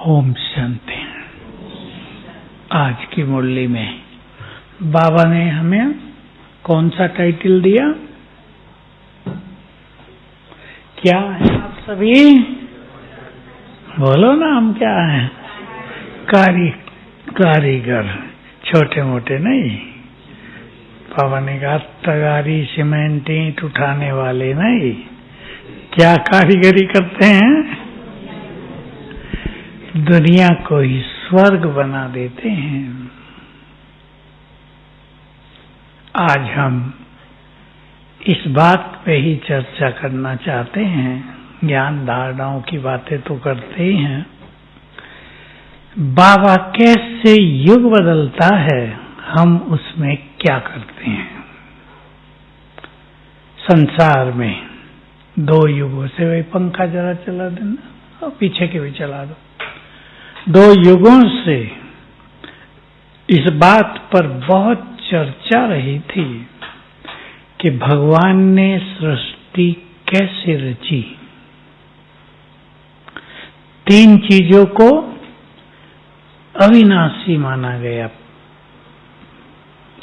ओम शांति। आज की मुरली में बाबा ने हमें कौन सा टाइटल दिया? क्या है आप सभी बोलो ना, हम क्या हैं? कारीगर, छोटे मोटे नहीं। बाबा ने कहा तगारी सीमेंट ईंट उठाने वाले नहीं। क्या कारीगरी करते हैं? दुनिया को ही स्वर्ग बना देते हैं। आज हम इस बात पे ही चर्चा करना चाहते हैं। ज्ञान धारणाओं की बातें तो करते ही हैं। बाबा कैसे युग बदलता है, हम उसमें क्या करते हैं? संसार में दो युगों से, वही पंखा जरा चला देना और पीछे के भी चला दो। दो युगों से इस बात पर बहुत चर्चा रही थी कि भगवान ने सृष्टि कैसे रची। तीन चीजों को अविनाशी माना गया: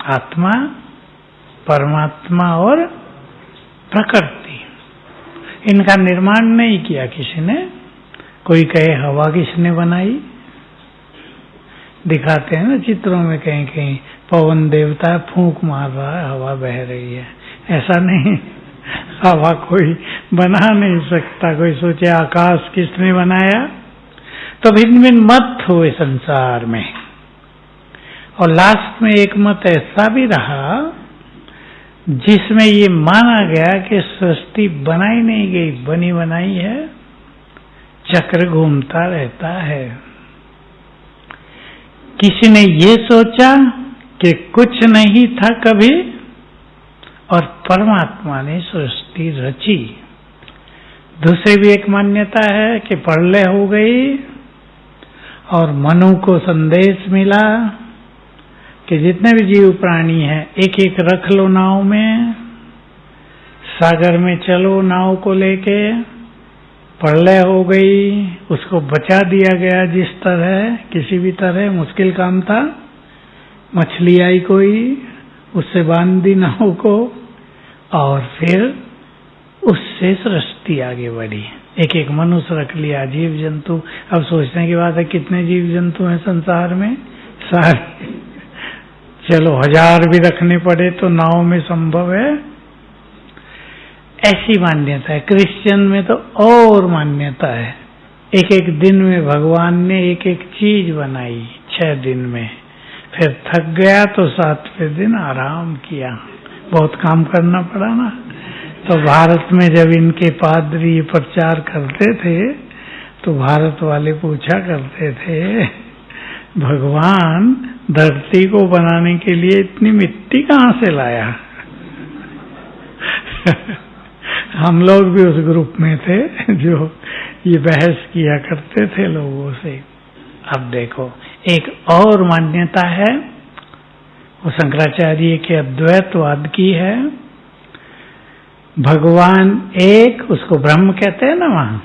आत्मा, परमात्मा और प्रकृति। इनका निर्माण नहीं किया किसी ने। कोई कहे हवा किसने बनाई? दिखाते हैं ना चित्रों में, कहीं कहीं पवन देवता फूंक मार रहा है, हवा बह रही है। ऐसा नहीं, हवा कोई बना नहीं सकता। कोई सोचे आकाश किसने बनाया? तो भिन्न भिन्न मत हुए संसार में, और लास्ट में एक मत ऐसा भी रहा जिसमें ये माना गया कि सृष्टि बनाई नहीं गई, बनी बनाई है, चक्र घूमता रहता है। किसी ने ये सोचा कि कुछ नहीं था कभी और परमात्मा ने सृष्टि रची। दूसरी भी एक मान्यता है कि प्रलय हो गई और मनु को संदेश मिला कि जितने भी जीव प्राणी हैं एक एक रख लो नाव में, सागर में चलो नाव को लेके। प्रलय हो गई, उसको बचा दिया गया जिस तरह, किसी भी तरह। मुश्किल काम था। मछली आई कोई, उससे बांध दी नाव को, और फिर उससे सृष्टि आगे बढ़ी। एक एक मनुष्य रख लिया, जीव जंतु। अब सोचने की बात है कितने जीव जंतु हैं संसार में? सारे। चलो 1000 भी रखने पड़े तो नाव में संभव है। ऐसी मान्यता है। क्रिश्चियन में तो और मान्यता है। एक एक दिन में भगवान ने एक एक चीज बनाई 6 दिन में, फिर थक गया तो 7वें दिन आराम किया। बहुत काम करना पड़ा ना। तो भारत में जब इनके पादरी प्रचार करते थे तो भारत वाले पूछा करते थे, भगवान धरती को बनाने के लिए इतनी मिट्टी कहाँ से लाया? हम लोग भी उस ग्रुप में थे जो ये बहस किया करते थे लोगों से। अब देखो, एक और मान्यता है, वो शंकराचार्य के अद्वैतवाद की है। भगवान एक, उसको ब्रह्म कहते हैं ना वहां,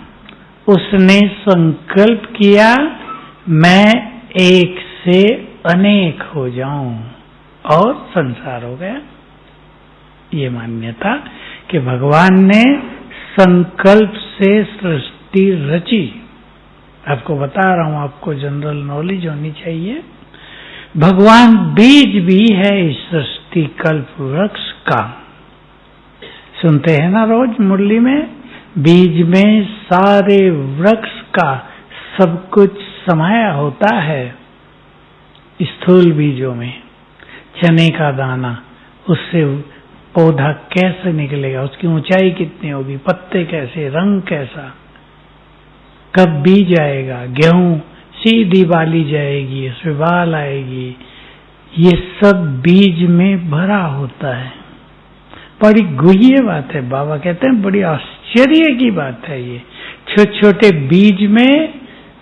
उसने संकल्प किया मैं एक से अनेक हो जाऊं, और संसार हो गया। ये मान्यता कि भगवान ने संकल्प से सृष्टि रची। आपको बता रहा हूं, आपको जनरल नॉलेज होनी चाहिए। भगवान बीज भी है इस सृष्टि कल्प वृक्ष का। सुनते हैं ना रोज मुरली में, बीज में सारे वृक्ष का सब कुछ समाया होता है। स्थूल बीजों में चने का दाना, उससे पौधा कैसे निकलेगा, उसकी ऊंचाई कितनी होगी, पत्ते कैसे, रंग कैसा, कब बीज आएगा, गेहूं सीधी बाली जाएगी, उसमें बाल आएगी, ये सब बीज में भरा होता है। बड़ी गुह्य बात है। बाबा कहते हैं बड़ी आश्चर्य की बात है ये। छोटे छोटे बीज में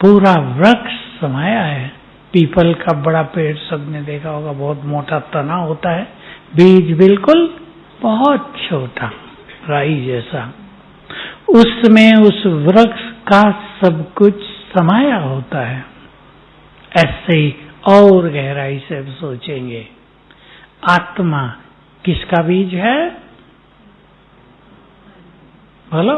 पूरा वृक्ष समाया है। पीपल का बड़ा पेड़ सबने देखा होगा, बहुत मोटा तना होता है, बीज बिल्कुल बहुत छोटा, राई जैसा। उसमें उस वृक्ष का सब कुछ समाया होता है। ऐसे ही और गहराई से सोचेंगे, आत्मा किसका बीज है? बोलो।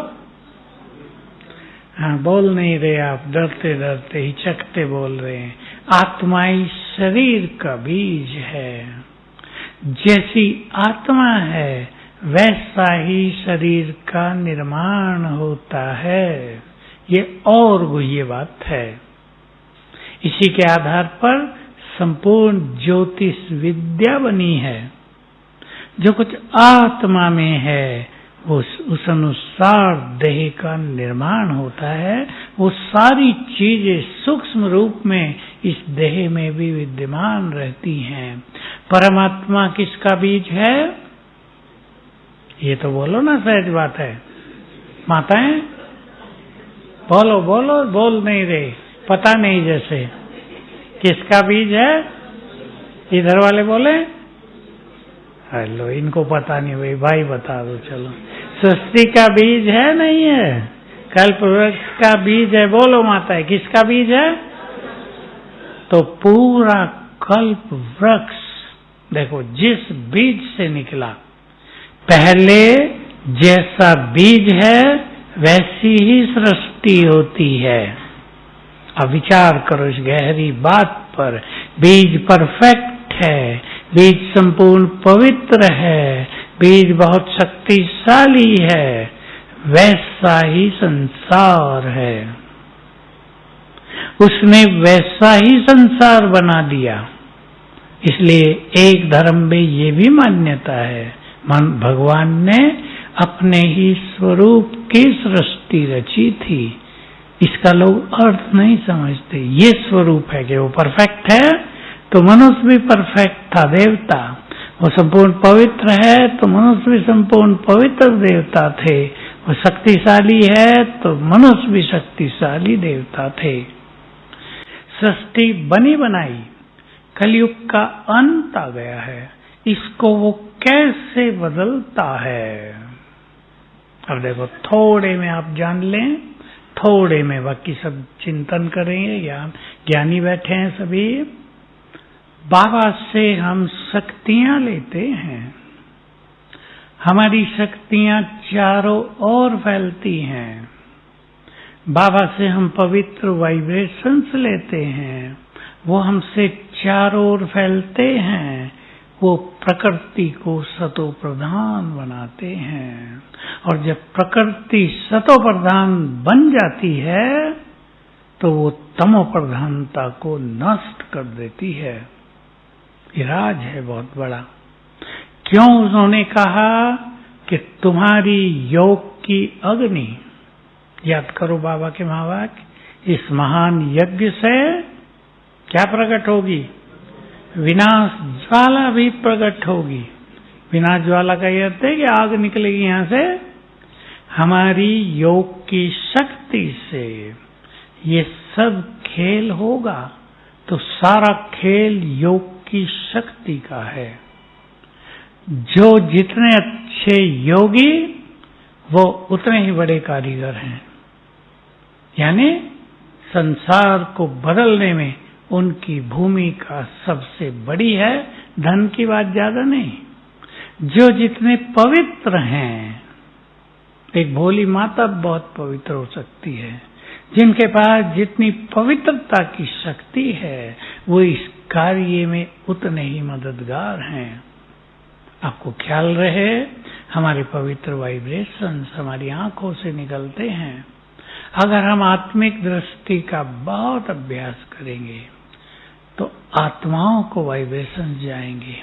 हाँ, बोल नहीं रहे आप, डरते डरते हिचकते बोल रहे हैं। आत्मा ही शरीर का बीज है। जैसी आत्मा है वैसा ही शरीर का निर्माण होता है। ये और गुह्य बात है। इसी के आधार पर संपूर्ण ज्योतिष विद्या बनी है। जो कुछ आत्मा में है उस अनुसार देह का निर्माण होता है। वो सारी चीजें सूक्ष्म रूप में इस देह में भी विद्यमान रहती हैं। परमात्मा किसका बीज है? ये तो बोलो ना, सहज बात है। माताएं बोलो बोलो, बोल नहीं रहे, पता नहीं जैसे। किसका बीज है? इधर वाले बोले। हेलो, इनको पता नहीं, भाई बता दो। चलो, सृष्टि का बीज है नहीं है? कल्प वृक्ष का बीज है। बोलो माता, किसका बीज है? तो पूरा कल्प वृक्ष देखो जिस बीज से निकला, पहले जैसा बीज है वैसी ही सृष्टि होती है। अब विचार करो इस गहरी बात पर। बीज परफेक्ट है, बीज संपूर्ण पवित्र है, बीज बहुत शक्तिशाली है, वैसा ही संसार है। उसने वैसा ही संसार बना दिया। इसलिए एक धर्म में ये भी मान्यता है, भगवान ने अपने ही स्वरूप की सृष्टि रची थी। इसका लोग अर्थ नहीं समझते। ये स्वरूप है कि वो परफेक्ट है तो मनुष्य भी परफेक्ट था, देवता। वो संपूर्ण पवित्र है तो मनुष्य भी संपूर्ण पवित्र देवता थे। वो शक्तिशाली है तो मनुष्य भी शक्तिशाली देवता थे। सृष्टि बनी बनाई, कलयुग का अंत आ गया है। इसको वो कैसे बदलता है? अब देखो, थोड़े में आप जान लें, थोड़े में बाकी सब चिंतन करेंगे। ज्ञानी बैठे हैं सभी। बाबा से हम शक्तियां लेते हैं। हमारी शक्तियां चारों ओर फैलती हैं। बाबा से हम पवित्र वाइब्रेशंस लेते हैं, वो हमसे चारों ओर फैलते हैं। वो प्रकृति को सतो प्रधान बनाते हैं। और जब प्रकृति सतो प्रधान बन जाती है तो वो तमो प्रधानता को नष्ट कर देती है। ये राज है बहुत बड़ा। क्यों उन्होंने कहा कि तुम्हारी योग की अग्नि, याद करो बाबा के महावाक्य, इस महान यज्ञ से क्या प्रकट होगी? विनाश ज्वाला भी प्रकट होगी। विनाश ज्वाला का ये अर्थ है कि आग निकलेगी यहां से। हमारी योग की शक्ति से ये सब खेल होगा। तो सारा खेल योग की शक्ति का है। जो जितने अच्छे योगी वो उतने ही बड़े कारीगर हैं। यानी संसार को बदलने में उनकी भूमिका सबसे बड़ी है। धन की बात ज्यादा नहीं। जो जितने पवित्र हैं, एक भोली माता बहुत पवित्र हो सकती है। जिनके पास जितनी पवित्रता की शक्ति है वो इस कार्य में उतने ही मददगार हैं। आपको ख्याल रहे, हमारे पवित्र वाइब्रेशंस हमारी आंखों से निकलते हैं। अगर हम आत्मिक दृष्टि का बहुत अभ्यास करेंगे तो आत्माओं को वाइब्रेशंस जाएंगे।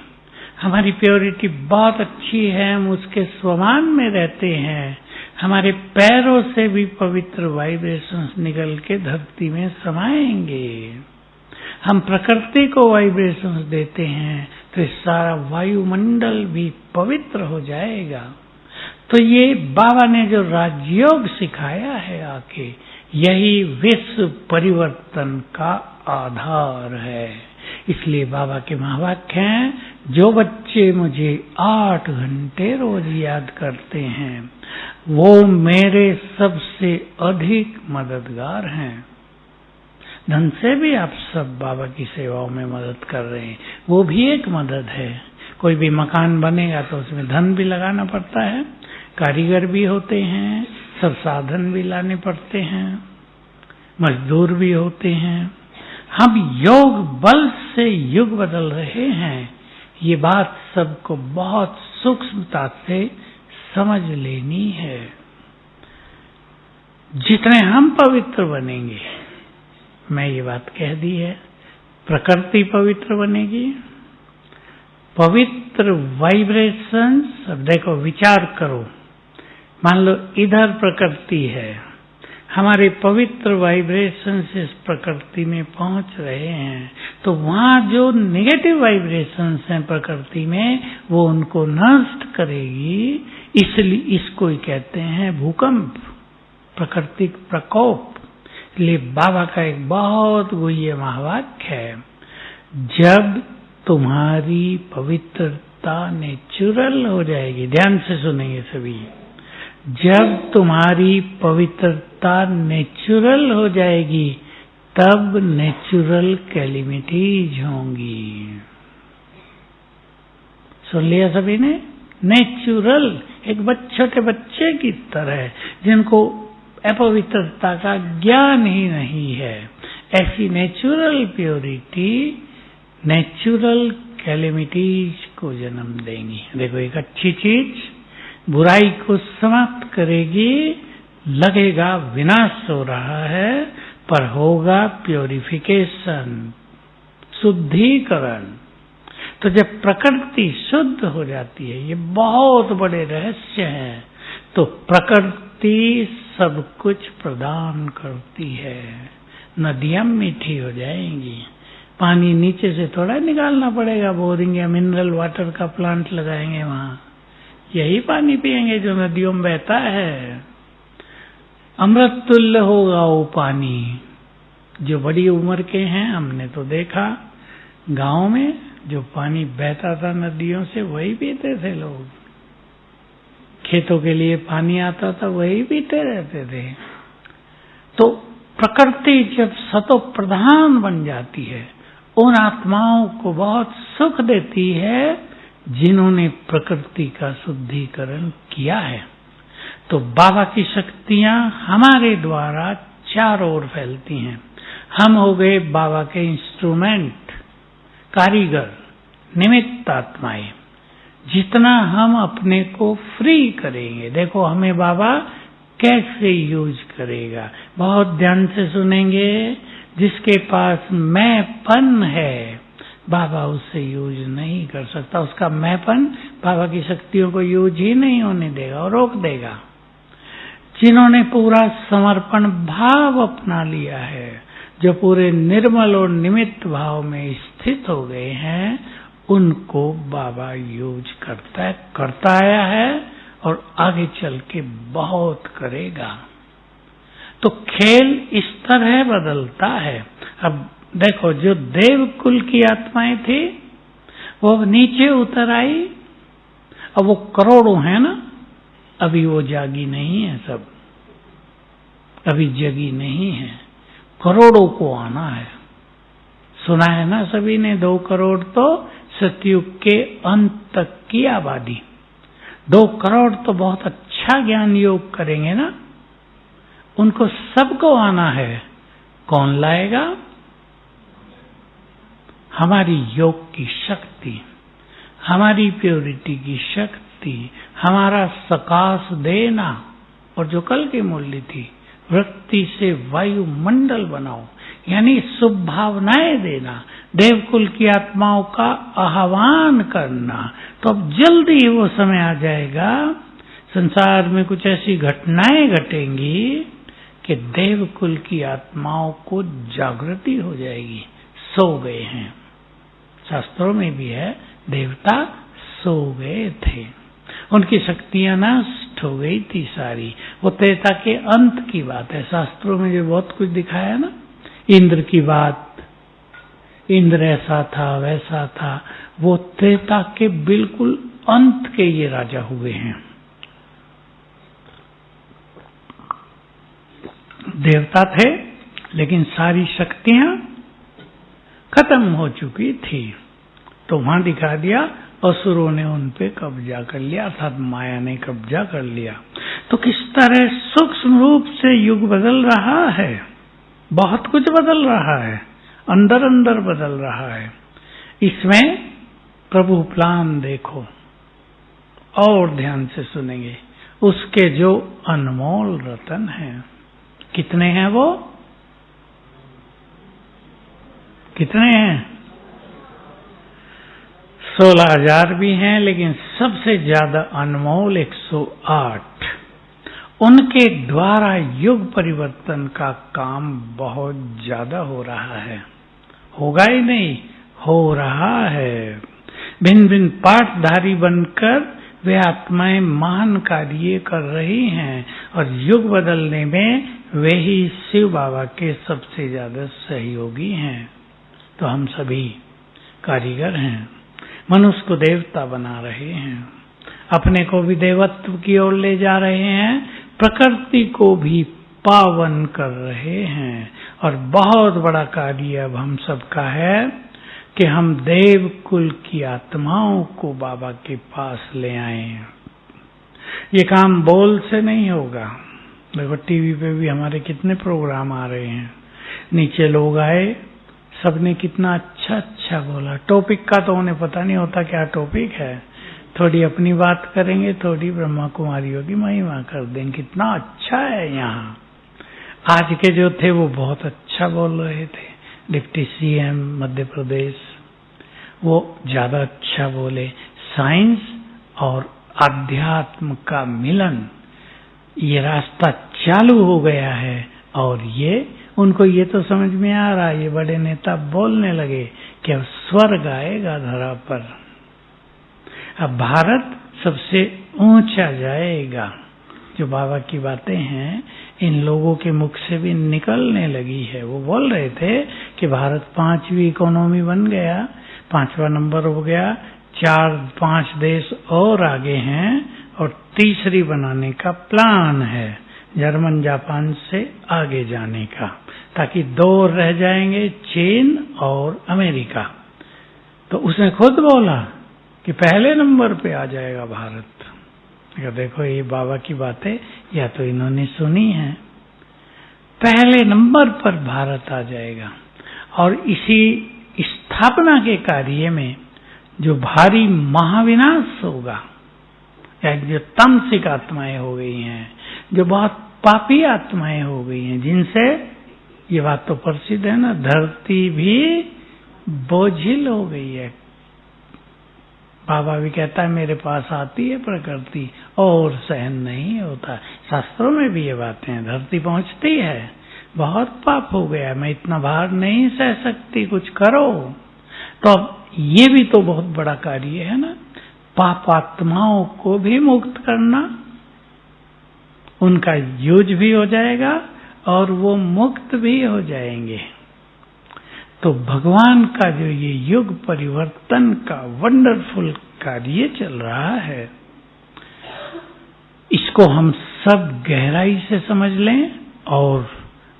हमारी प्योरिटी बहुत अच्छी है, हम उसके स्वमान में रहते हैं। हमारे पैरों से भी पवित्र वाइब्रेशंस निकल के धरती में समाएंगे। हम प्रकृति को वाइब्रेशंस देते हैं तो इस सारा वायुमंडल भी पवित्र हो जाएगा। तो ये बाबा ने जो राजयोग सिखाया है आके, यही विश्व परिवर्तन का आधार है। इसलिए बाबा के महावाक्य हैं, जो बच्चे मुझे 8 घंटे रोज याद करते हैं वो मेरे सबसे अधिक मददगार हैं। धन से भी आप सब बाबा की सेवाओं में मदद कर रहे हैं, वो भी एक मदद है। कोई भी मकान बनेगा तो उसमें धन भी लगाना पड़ता है, कारीगर भी होते हैं, सब साधन भी लाने पड़ते हैं, मजदूर भी होते हैं। हम योग बल से युग बदल रहे हैं, ये बात सबको बहुत सूक्ष्मता से समझ लेनी है। जितने हम पवित्र बनेंगे, मैं ये बात कह दी है, प्रकृति पवित्र बनेगी। पवित्र वाइब्रेशंस, अब देखो विचार करो, मान लो इधर प्रकृति है, हमारे पवित्र वाइब्रेशंस इस प्रकृति में पहुंच रहे हैं, तो वहां जो नेगेटिव वाइब्रेशंस हैं प्रकृति में, वो उनको नष्ट करेगी। इसलिए इसको ही कहते हैं भूकंप, प्राकृतिक प्रकोप। इसलिए बाबा का एक बहुत गुह्य महावाक्य है, जब तुम्हारी पवित्रता नेचुरल हो जाएगी, ध्यान से सुनेंगे सभी, जब तुम्हारी पवित्रता नेचुरल हो जाएगी तब नेचुरल कैलिमिटीज होंगी। सुन लिया सभी ने? नेचुरल, एक छोटे बच्चे की तरह जिनको अपवित्रता का ज्ञान ही नहीं है, ऐसी नेचुरल प्योरिटी नेचुरल कैलेमिटीज को जन्म देंगी। देखो एक अच्छी चीज बुराई को समाप्त करेगी, लगेगा विनाश हो रहा है, पर होगा प्योरिफिकेशन, शुद्धिकरण। तो जब प्रकृति शुद्ध हो जाती है, ये बहुत बड़े रहस्य हैं, तो प्रकृति सब कुछ प्रदान करती है। नदियां मीठी हो जाएंगी, पानी नीचे से थोड़ा निकालना पड़ेगा, बोरिंग या मिनरल वाटर का प्लांट लगाएंगे वहां, यही पानी पिएंगे जो नदियों में बहता है। अमृत तुल्य होगा वो पानी। जो बड़ी उम्र के हैं, हमने तो देखा गांव में जो पानी बहता था नदियों से, वही पीते थे लोग। खेतों के लिए पानी आता था, वही पीते रहते थे। तो प्रकृति जब सतो प्रधान बन जाती है, उन आत्माओं को बहुत सुख देती है जिन्होंने प्रकृति का शुद्धिकरण किया है। तो बाबा की शक्तियां हमारे द्वारा चारों ओर फैलती हैं। हम हो गए बाबा के इंस्ट्रूमेंट, कारीगर, निमित्त आत्माएं। जितना हम अपने को फ्री करेंगे, देखो हमें बाबा कैसे यूज करेगा, बहुत ध्यान से सुनेंगे। जिसके पास मैंपन है, बाबा उससे यूज नहीं कर सकता। उसका मैंपन बाबा की शक्तियों को यूज ही नहीं होने देगा और रोक देगा। जिन्होंने पूरा समर्पण भाव अपना लिया है, जो पूरे निर्मल और निमित्त भाव में स्थित हो गए हैं, उनको बाबा यूज करता आया है और आगे चल के बहुत करेगा। तो खेल इस तरह बदलता है। अब देखो, जो देव कुल की आत्माएं थी वो नीचे उतर आई, अब वो करोड़ों है ना, अभी वो जागी नहीं है, सब अभी जगी नहीं है। करोड़ों को आना है। सुना है ना सभी ने, 2 करोड़ तो सतयुग के अंत तक की आबादी। 2 करोड़ तो बहुत अच्छा ज्ञान योग करेंगे ना, उनको सबको आना है। कौन लाएगा? हमारी योग की शक्ति, हमारी प्योरिटी की शक्ति, हमारा सकाश देना। और जो कल की मूल्य थी, वृत्ति से वायुमंडल बनाओ, यानी शुभ भावनाएं देना, देवकुल की आत्माओं का आह्वान करना। तो अब जल्दी ही वो समय आ जाएगा, संसार में कुछ ऐसी घटनाएं घटेंगी कि देवकुल की आत्माओं को जागृति हो जाएगी। सो गए हैं, शास्त्रों में भी है, देवता सो गए थे, उनकी शक्तियां नष्ट हो गई थी सारी। वो त्रेता के अंत की बात है। शास्त्रों में जो बहुत कुछ दिखाया है ना, इंद्र की बात, इंद्र ऐसा था वैसा था, वो त्रेता के बिल्कुल अंत के ये राजा हुए हैं। देवता थे लेकिन सारी शक्तियां खत्म हो चुकी थी। तो वहां दिखा दिया असुरों ने उन पे कब्जा कर लिया, अर्थात माया ने कब्जा कर लिया। तो किस तरह सूक्ष्म रूप से युग बदल रहा है, बहुत कुछ बदल रहा है, अंदर अंदर बदल रहा है। इसमें प्रभु प्लान देखो और ध्यान से सुनेंगे। उसके जो अनमोल रतन हैं, कितने हैं वो? कितने हैं? 16,000 भी हैं, लेकिन सबसे ज्यादा अनमोल 108। उनके द्वारा युग परिवर्तन का काम बहुत ज्यादा हो रहा है। होगा ही नहीं, हो रहा है। भिन्न भिन्न पाठधारी बनकर वे आत्माएं महान कार्य कर रही हैं, और युग बदलने में वे ही शिव बाबा के सबसे ज्यादा सहयोगी हैं। तो हम सभी कारीगर हैं। मनुष्य को देवता बना रहे हैं, अपने को भी देवत्व की ओर ले जा रहे हैं, प्रकृति को भी पावन कर रहे हैं। और बहुत बड़ा कार्य अब हम सबका है कि हम देव कुल की आत्माओं को बाबा के पास ले आए। ये काम बोल से नहीं होगा। देखो टीवी पे भी हमारे कितने प्रोग्राम आ रहे हैं, नीचे लोग आए, सबने कितना अच्छा अच्छा बोला। टॉपिक का तो उन्हें पता नहीं होता क्या टॉपिक है, थोड़ी अपनी बात करेंगे, थोड़ी ब्रह्मा कुमारियों की महिमा कर देंगे। कितना अच्छा है यहाँ। आज के जो थे वो बहुत अच्छा बोल रहे थे। डिप्टी सीएम मध्य प्रदेश, वो ज्यादा अच्छा बोले। साइंस और अध्यात्म का मिलन, ये रास्ता चालू हो गया है। और ये उनको ये तो समझ में आ रहा है, ये बड़े नेता बोलने लगे कि अब स्वर्ग आएगा धरा पर, अब भारत सबसे ऊंचा जाएगा। जो बाबा की बातें हैं इन लोगों के मुख से भी निकलने लगी है। वो बोल रहे थे कि भारत 5वीं इकोनॉमी बन गया, 5वां नंबर हो गया, 4-5 देश और आगे हैं, और तीसरी बनाने का प्लान है जर्मन जापान से आगे जाने का, ताकि 2 रह जाएंगे, चीन और अमेरिका। तो उसने खुद बोला कि पहले नंबर पे आ जाएगा भारत। देखो ये बाबा की बातें या तो इन्होंने सुनी है, पहले नंबर पर भारत आ जाएगा। और इसी स्थापना के कार्य में जो भारी महाविनाश होगा, या जो तामसिक आत्माएं हो गई हैं, जो बहुत पापी आत्माएं हो गई हैं, जिनसे ये बात तो प्रसिद्ध है ना, धरती भी बोझिल हो गई है। बाबा भी कहता है मेरे पास आती है प्रकृति और सहन नहीं होता। शास्त्रों में भी ये बातें हैं, धरती पहुंचती है, बहुत पाप हो गया, मैं इतना भार नहीं सह सकती, कुछ करो। तो अब ये भी तो बहुत बड़ा कार्य है ना, पाप आत्माओं को भी मुक्त करना, उनका यूज भी हो जाएगा और वो मुक्त भी हो जाएंगे। तो भगवान का जो ये युग परिवर्तन का वंडरफुल कार्य चल रहा है, इसको हम सब गहराई से समझ लें और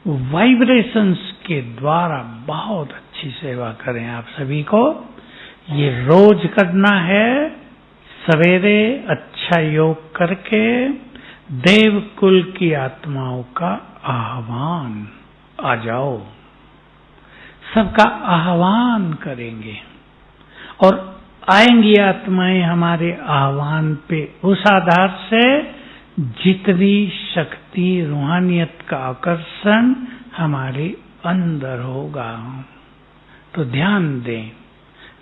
वाइब्रेशंस के द्वारा बहुत अच्छी सेवा करें। आप सभी को ये रोज करना है। सवेरे अच्छा योग करके देव कुल की आत्माओं का आह्वान, आ जाओ, सबका आह्वान करेंगे और आएंगी आत्माएं हमारे आह्वान पे। उस आधार से जितनी शक्ति रूहानियत का आकर्षण हमारे अंदर होगा। तो ध्यान दें,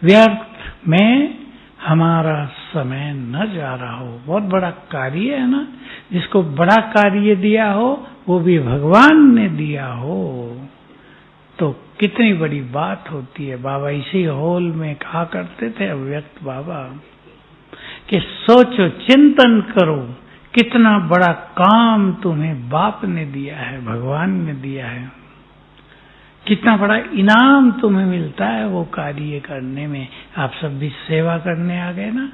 व्यर्थ में हमारा समय न जा रहा हो। बहुत बड़ा कार्य है ना, जिसको बड़ा कार्य दिया हो वो भी भगवान ने दिया हो, तो कितनी बड़ी बात होती है। बाबा इसी हॉल में कहा करते थे, अव्यक्त बाबा, कि सोचो, चिंतन करो, कितना बड़ा काम तुम्हें बाप ने दिया है, भगवान ने दिया है, कितना बड़ा इनाम तुम्हें मिलता है वो कार्य करने में। आप सब भी सेवा करने आ गए ना।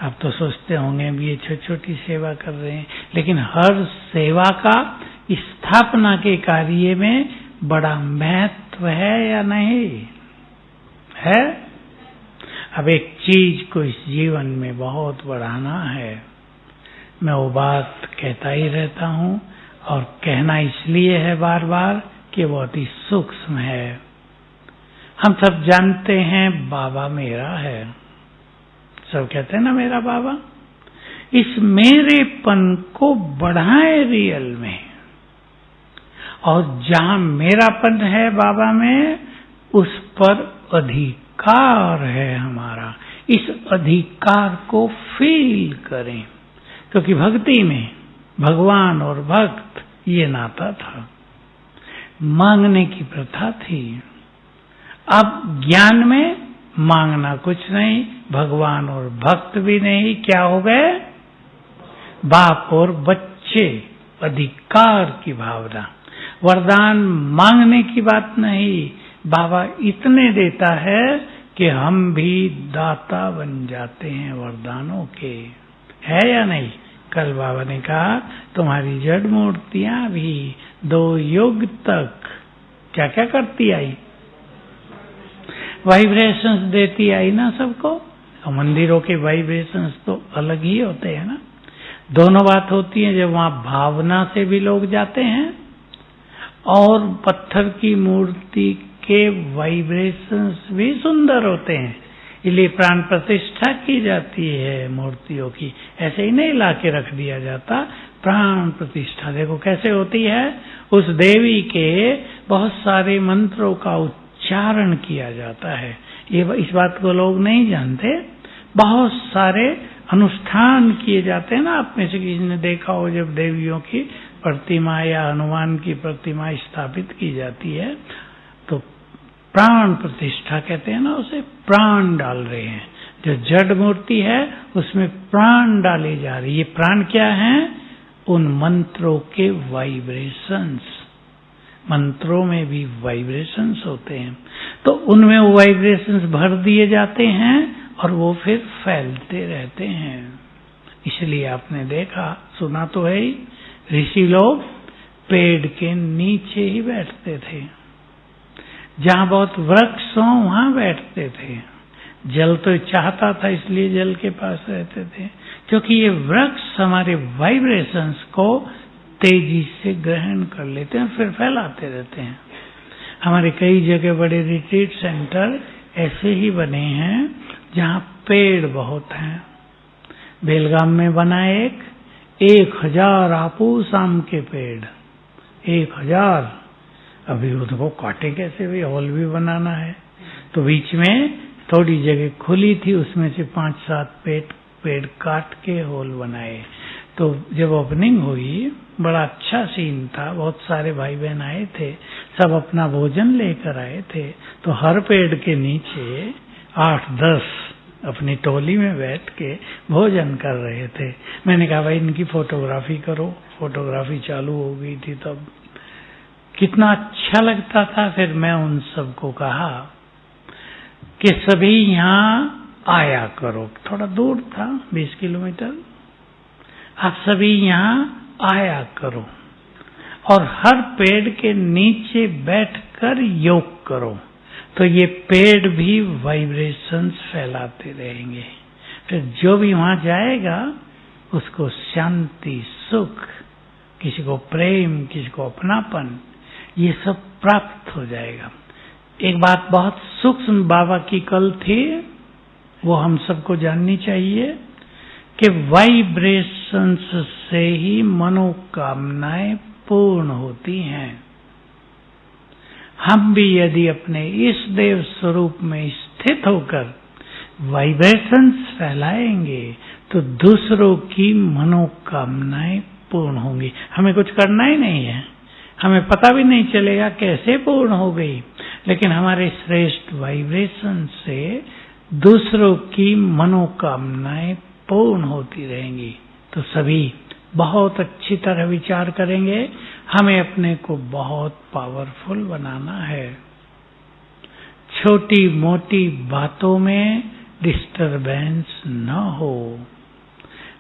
आप तो सोचते होंगे भी ये छोटी छोटी सेवा कर रहे हैं, लेकिन हर सेवा का स्थापना के कार्य में बड़ा महत्व है या नहीं है? अब एक चीज को इस जीवन में बहुत बढ़ाना है, मैं वो बात कहता ही रहता हूँ और कहना इसलिए है बार बार कि बहुत ही सूक्ष्म है। हम सब जानते हैं बाबा मेरा है, सब कहते हैं ना मेरा बाबा। इस मेरेपन को बढ़ाए रियल में, और जहां मेरापन है बाबा में, उस पर अधिकार है हमारा। इस अधिकार को फील करें, क्योंकि भक्ति में भगवान और भक्त ये नाता था, मांगने की प्रथा थी। अब ज्ञान में मांगना कुछ नहीं, भगवान और भक्त भी नहीं, क्या हो गए? बाप और बच्चे, अधिकार की भावना। वरदान मांगने की बात नहीं, बाबा इतने देता है कि हम भी दाता बन जाते हैं वरदानों के, है या नहीं? कल बाबा ने कहा तुम्हारी जड़ मूर्तियां भी 2 युग तक क्या क्या करती आई? वाइब्रेशंस देती आई ना सबको। और मंदिरों के वाइब्रेशंस तो अलग ही होते हैं ना। दोनों बात होती है, जब वहां भावना से भी लोग जाते हैं और पत्थर की मूर्ति के वाइब्रेशंस भी सुंदर होते हैं, इसलिए प्राण प्रतिष्ठा की जाती है मूर्तियों की। ऐसे ही नहीं ला के रख दिया जाता, प्राण प्रतिष्ठा देखो कैसे होती है। उस देवी के बहुत सारे मंत्रों का उच्चारण किया जाता है, ये इस बात को लोग नहीं जानते। बहुत सारे अनुष्ठान किए जाते हैं ना। आप में से किसी ने देखा हो, जब देवियों की प्रतिमा या हनुमान की प्रतिमा स्थापित की जाती है तो प्राण प्रतिष्ठा कहते हैं ना, उसे प्राण डाल रहे हैं। जो जड़ मूर्ति है उसमें प्राण डाले जा रही है। ये प्राण क्या है? उन मंत्रों के वाइब्रेशंस। मंत्रों में भी वाइब्रेशंस होते हैं, तो उनमें वो वाइब्रेशंस भर दिए जाते हैं और वो फिर फैलते रहते हैं। इसलिए आपने देखा सुना तो है ही, ऋषि लोग पेड़ के नीचे ही बैठते थे, जहां बहुत वृक्ष हो वहां बैठते थे। जल तो चाहता था इसलिए जल के पास रहते थे, क्योंकि ये वृक्ष हमारे वाइब्रेशंस को तेजी से ग्रहण कर लेते हैं, फिर फैलाते रहते हैं। हमारे कई जगह बड़े रिट्रीट सेंटर ऐसे ही बने हैं जहां पेड़ बहुत हैं। बेलगाम में बना 1000 आपूस आम के पेड़, 1000। अभी उसको काटे कैसे? भी हॉल भी बनाना है, तो बीच में थोड़ी जगह खुली थी, उसमें से 5-7 पेड़ काट के हॉल बनाए। तो जब ओपनिंग हुई बड़ा अच्छा सीन था, बहुत सारे भाई बहन आए थे, सब अपना भोजन लेकर आए थे। तो हर पेड़ के नीचे 8-10 अपनी टोली में बैठ के भोजन कर रहे थे। मैंने कहा भाई इनकी फोटोग्राफी करो। फोटोग्राफी चालू हो गई थी, तब कितना अच्छा लगता था। फिर मैं उन सबको कहा कि सभी यहाँ आया करो। थोड़ा दूर था, 20 किलोमीटर। आप सभी यहाँ आया करो और हर पेड़ के नीचे बैठकर योग करो, तो ये पेड़ भी वाइब्रेशंस फैलाते रहेंगे। फिर जो भी वहां जाएगा उसको शांति, सुख, किसी को प्रेम, किसी को अपनापन, ये सब प्राप्त हो जाएगा। एक बात बहुत सूक्ष्म बाबा की कल थी, वो हम सबको जाननी चाहिए कि वाइब्रेशंस से ही मनोकामनाएं पूर्ण होती हैं। हम भी यदि अपने इस देव स्वरूप में स्थित होकर वाइब्रेशंस फैलाएंगे तो दूसरों की मनोकामनाएं पूर्ण होंगी। हमें कुछ करना ही नहीं है, हमें पता भी नहीं चलेगा कैसे पूर्ण हो गई, लेकिन हमारे श्रेष्ठ वाइब्रेशन से दूसरों की मनोकामनाएं पूर्ण होती रहेंगी। तो सभी बहुत अच्छी तरह विचार करेंगे, हमें अपने को बहुत पावरफुल बनाना है। छोटी मोटी बातों में डिस्टरबेंस न हो।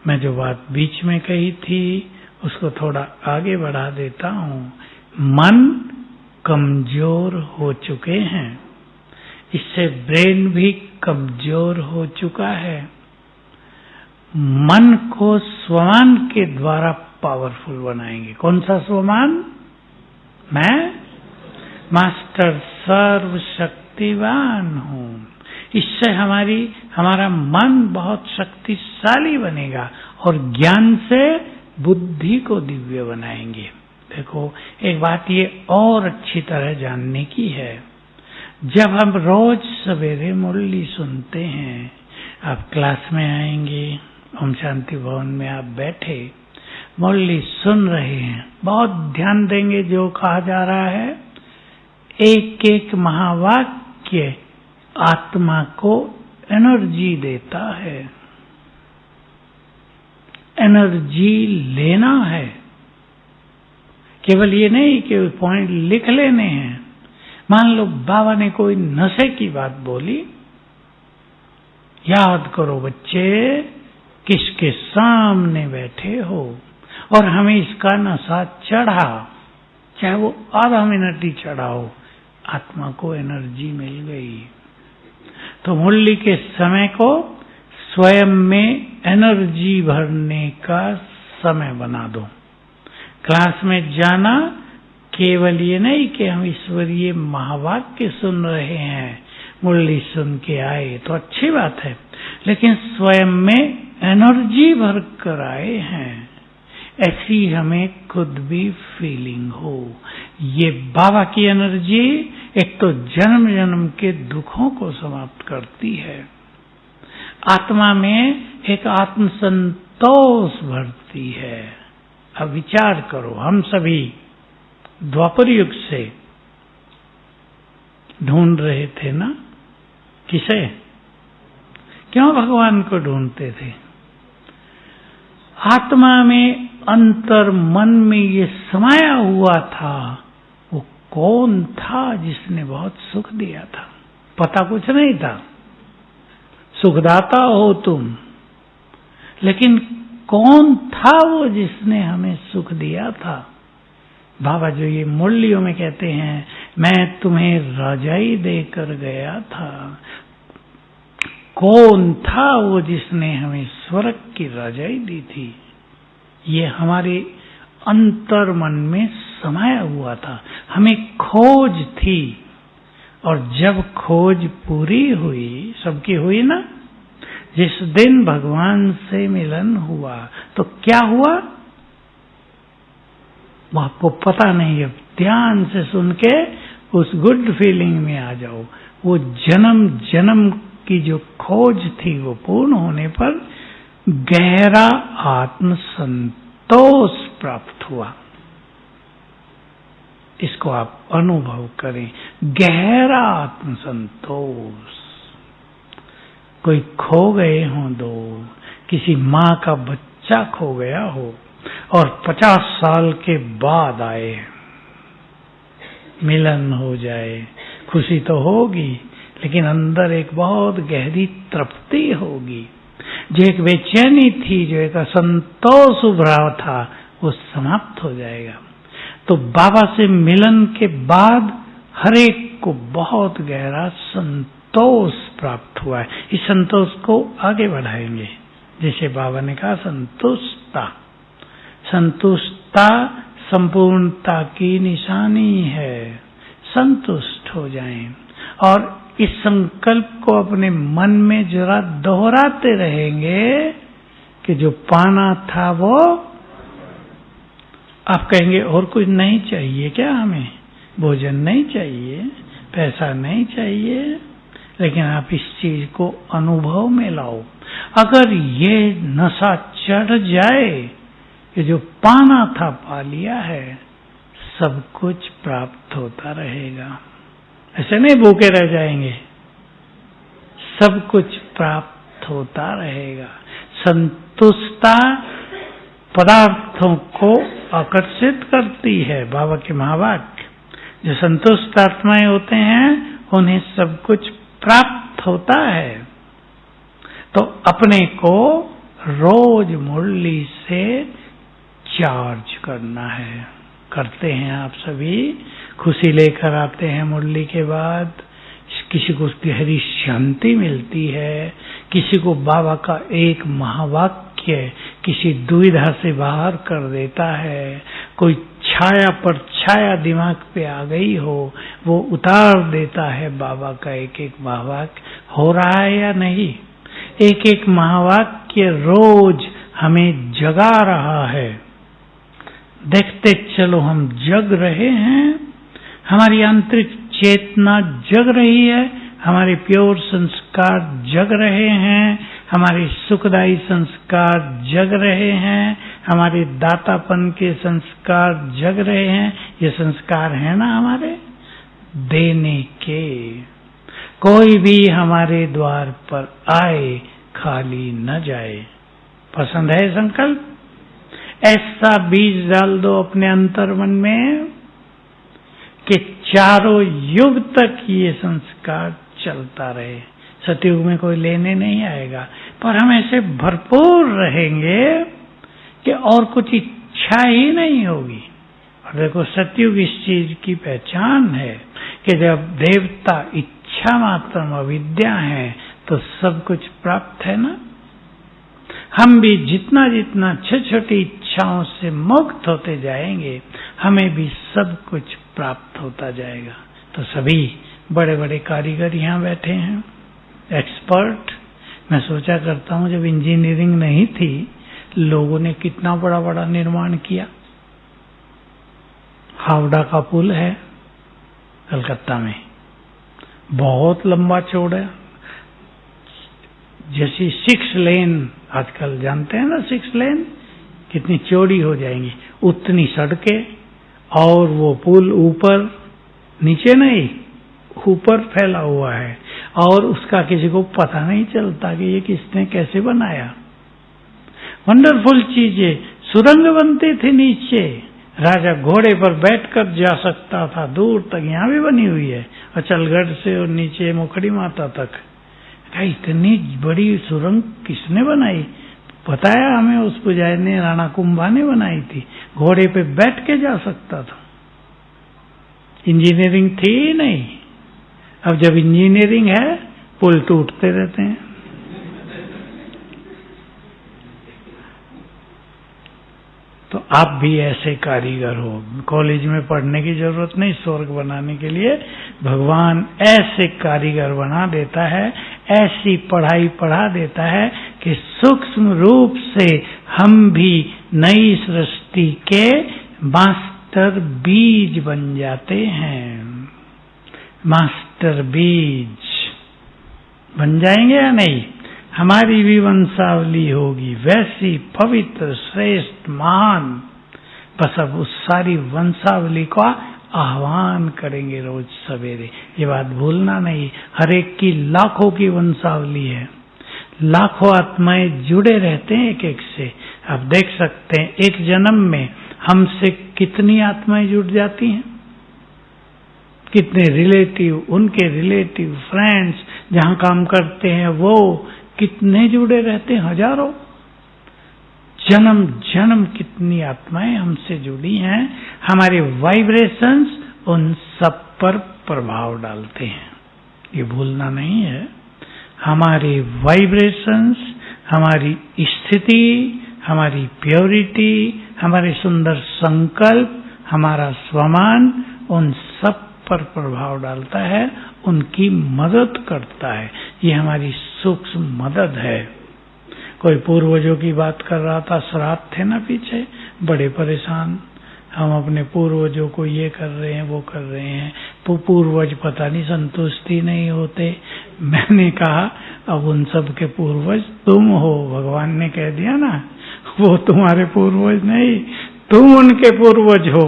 मैं जो बात बीच में कही थी उसको थोड़ा आगे बढ़ा देता हूं। मन कमजोर हो चुके हैं, इससे ब्रेन भी कमजोर हो चुका है। मन को स्वमान के द्वारा पावरफुल बनाएंगे। कौन सा स्वमान? मैं मास्टर सर्वशक्तिवान हूं। इससे हमारा मन बहुत शक्तिशाली बनेगा और ज्ञान से बुद्धि को दिव्य बनाएंगे। देखो, एक बात ये और अच्छी तरह जानने की है। जब हम रोज सवेरे मुरली सुनते हैं, आप क्लास में आएंगे, ओम शांति भवन में आप बैठे मुरली सुन रहे हैं, बहुत ध्यान देंगे जो कहा जा रहा है। एक एक महावाक्य आत्मा को एनर्जी देता है। एनर्जी लेना है, केवल ये नहीं कि पॉइंट लिख लेने हैं। मान लो बाबा ने कोई नशे की बात बोली, याद करो बच्चे, किसके सामने बैठे हो और हमें इसका नशा चढ़ा, चाहे वो आधा मिनट ही चढ़ा हो, आत्मा को एनर्जी मिल गई। तो मुरली के समय को स्वयं में एनर्जी भरने का समय बना दो। क्लास में जाना केवल ये नहीं कि हम ईश्वरीय महावाक्य सुन रहे हैं, मुरली सुन के आए तो अच्छी बात है, लेकिन स्वयं में एनर्जी भर कर आए हैं, ऐसी हमें खुद भी फीलिंग हो। ये बाबा की एनर्जी एक तो जन्म जन्म के दुखों को समाप्त करती है, आत्मा में एक आत्म संतोष भरती है। अब विचार करो, हम सभी द्वापर युग से ढूंढ रहे थे ना, किसे? क्यों भगवान को ढूंढते थे? आत्मा में अंतर मन में ये समाया हुआ था, वो कौन था जिसने बहुत सुख दिया था? पता कुछ नहीं था, सुखदाता हो तुम, लेकिन कौन था वो जिसने हमें सुख दिया था? बाबा जो ये मुरलियों में कहते हैं, मैं तुम्हें रजाई देकर गया था, कौन था वो जिसने हमें स्वर्ग की रजाई दी थी? ये हमारे अंतर मन में समाया हुआ था, हमें खोज थी। और जब खोज पूरी हुई, सबकी हुई ना, जिस दिन भगवान से मिलन हुआ तो क्या हुआ वो आपको पता नहीं है। ध्यान से सुन के उस गुड फीलिंग में आ जाओ। वो जन्म जन्म की जो खोज थी वो पूर्ण होने पर गहरा आत्म संतोष प्राप्त हुआ। इसको आप अनुभव करें, गहरा आत्म संतोष। कोई खो गए हों दो, किसी माँ का बच्चा खो गया हो और 50 साल के बाद आए, मिलन हो जाए, खुशी तो होगी, लेकिन अंदर एक बहुत गहरी तृप्ति होगी। जो एक बेचैनी थी, जो एक असंतोष उभरा था, वो समाप्त हो जाएगा। तो बाबा से मिलन के बाद हर एक को बहुत गहरा संतोष प्राप्त हुआ है। इस संतोष को आगे बढ़ाएंगे, जैसे बाबा ने कहा संतुष्टता। संतुष्टता संपूर्णता की निशानी है। संतुष्ट हो जाएं और इस संकल्प को अपने मन में जरा दोहराते रहेंगे कि जो पाना था वो, आप कहेंगे और कुछ नहीं चाहिए क्या? हमें भोजन नहीं चाहिए, पैसा नहीं चाहिए, लेकिन आप इस चीज को अनुभव में लाओ। अगर ये नशा चढ़ जाए कि जो पाना था पा लिया है, सब कुछ प्राप्त होता रहेगा। ऐसे नहीं भूखे रह जाएंगे, सब कुछ प्राप्त होता रहेगा। संतुष्टता पदार्थों को आकर्षित करती है। बाबा के महावाक्य, जो संतुष्ट आत्माएं होते हैं उन्हें सब कुछ प्राप्त होता है। तो अपने को रोज मुरली से चार्ज करना है। करते हैं आप सभी? खुशी लेकर आते हैं मुरली के बाद, किसी को गहरी शांति मिलती है, किसी को बाबा का एक महावाक्य किसी दुविधा से बाहर कर देता है, कोई छाया पर छाया दिमाग पे आ गई हो वो उतार देता है बाबा का एक एक महावाक्य। हो रहा है या नहीं? एक एक महावाक्य रोज हमें जगा रहा है। देखते चलो हम जग रहे हैं, हमारी आंतरिक चेतना जग रही है, हमारे प्योर संस्कार जग रहे हैं, हमारे सुखदायी संस्कार जग रहे हैं, हमारे दातापन के संस्कार जग रहे हैं। ये संस्कार है ना हमारे देने के। कोई भी हमारे द्वार पर आए खाली न जाए। पसंद है संकल्प? ऐसा बीज डाल दो अपने अंतर्मन में कि चारों युग तक ये संस्कार चलता रहे। सतयुग में कोई लेने नहीं आएगा, पर हम ऐसे भरपूर रहेंगे कि और कुछ इच्छा ही नहीं होगी। और देखो सतयुग इस चीज की पहचान है कि जब देवता इच्छा मात्र अविद्या है तो सब कुछ प्राप्त है ना। हम भी जितना जितना छोटी छोटी इच्छाओं से मुक्त होते जाएंगे हमें भी सब कुछ प्राप्त होता जाएगा। तो सभी बड़े बड़े कारीगर यहाँ बैठे हैं, एक्सपर्ट। मैं सोचा करता हूँ जब इंजीनियरिंग नहीं थी लोगों ने कितना बड़ा बड़ा निर्माण किया। हावड़ा का पुल है कलकत्ता में, बहुत लंबा चौड़ा, जैसी 6 लेन आजकल जानते हैं ना, 6 लेन कितनी चौड़ी हो जाएंगी, उतनी सड़कें और वो पुल ऊपर नीचे नहीं ऊपर फैला हुआ है और उसका किसी को पता नहीं चलता कि ये किसने कैसे बनाया। वंडरफुल चीजें, सुरंग बनती थी नीचे, राजा घोड़े पर बैठकर जा सकता था दूर तक, यहाँ भी बनी हुई है अचलगढ़ से और नीचे मुखड़ी माता तक। इतनी बड़ी सुरंग किसने बनाई? बताया हमें उस पुजारी ने, राणा कुंभा ने बनाई थी, घोड़े पे बैठ के जा सकता था। इंजीनियरिंग थी नहीं। अब जब इंजीनियरिंग है पुल टूटते रहते हैं। तो आप भी ऐसे कारीगर हो। कॉलेज में पढ़ने की जरूरत नहीं, स्वर्ग बनाने के लिए भगवान ऐसे कारीगर बना देता है, ऐसी पढ़ाई पढ़ा देता है कि सूक्ष्म रूप से हम भी नई सृष्टि के मास्टर बीज बन जाते हैं। मास्टर बीज बन जाएंगे या नहीं? हमारी भी वंशावली होगी वैसी पवित्र, श्रेष्ठ, महान। बस अब उस सारी वंशावली का आह्वान करेंगे रोज सवेरे। ये बात भूलना नहीं। हर एक की लाखों की वंशावली है, लाखों आत्माएं जुड़े रहते हैं एक एक से। आप देख सकते हैं एक जन्म में हमसे कितनी आत्माएं जुड़ जाती हैं, कितने रिलेटिव, उनके रिलेटिव, फ्रेंड्स, जहां काम करते हैं वो कितने जुड़े रहते हैं, हजारों। जन्म जन्म कितनी आत्माएं हमसे जुड़ी हैं। हमारे वाइब्रेशंस उन सब पर प्रभाव डालते हैं, ये भूलना नहीं है। हमारे वाइब्रेशंस, हमारी स्थिति, हमारी प्योरिटी, हमारे सुंदर संकल्प, हमारा स्वमान, उन सब पर प्रभाव डालता है, उनकी मदद करता है। ये हमारी सूक्ष्म मदद है। कोई पूर्वजों की बात कर रहा था, श्राद्ध थे ना पीछे, बड़े परेशान, हम अपने पूर्वजों को ये कर रहे हैं वो कर रहे हैं, तो पूर्वज पता नहीं संतुष्टि नहीं होते। मैंने कहा अब उन सब के पूर्वज तुम हो, भगवान ने कह दिया ना, वो तुम्हारे पूर्वज नहीं, तुम उनके पूर्वज हो।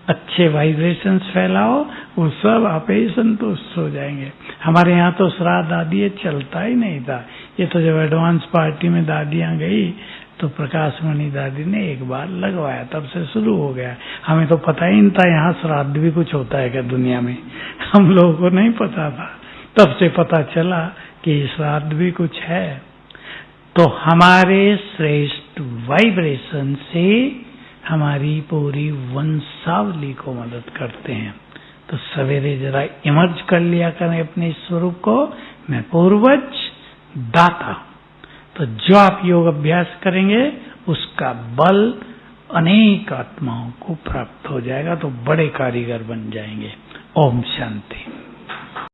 अच्छे वाइब्रेशंस फैलाओ, वो सब आप ही संतुष्ट हो जाएंगे। हमारे यहाँ तो श्राद्ध आदि चलता ही नहीं था। ये तो जब एडवांस पार्टी में दादियां गई तो प्रकाश मणि दादी ने एक बार लगवाया, तब से शुरू हो गया। हमें तो पता ही नहीं था यहाँ श्राद्ध भी कुछ होता है क्या दुनिया में, हम लोगों को नहीं पता था। तब से पता चला कि श्राद्ध भी कुछ है। तो हमारे श्रेष्ठ वाइब्रेशन से हमारी पूरी वंशावली को मदद करते हैं। तो सवेरे जरा इमर्ज कर लिया करें अपने स्वरूप को, मैं पूर्वज दाता। तो जो आप योग अभ्यास करेंगे उसका बल अनेक आत्माओं को प्राप्त हो जाएगा, तो बड़े कारीगर बन जाएंगे। ओम शांति।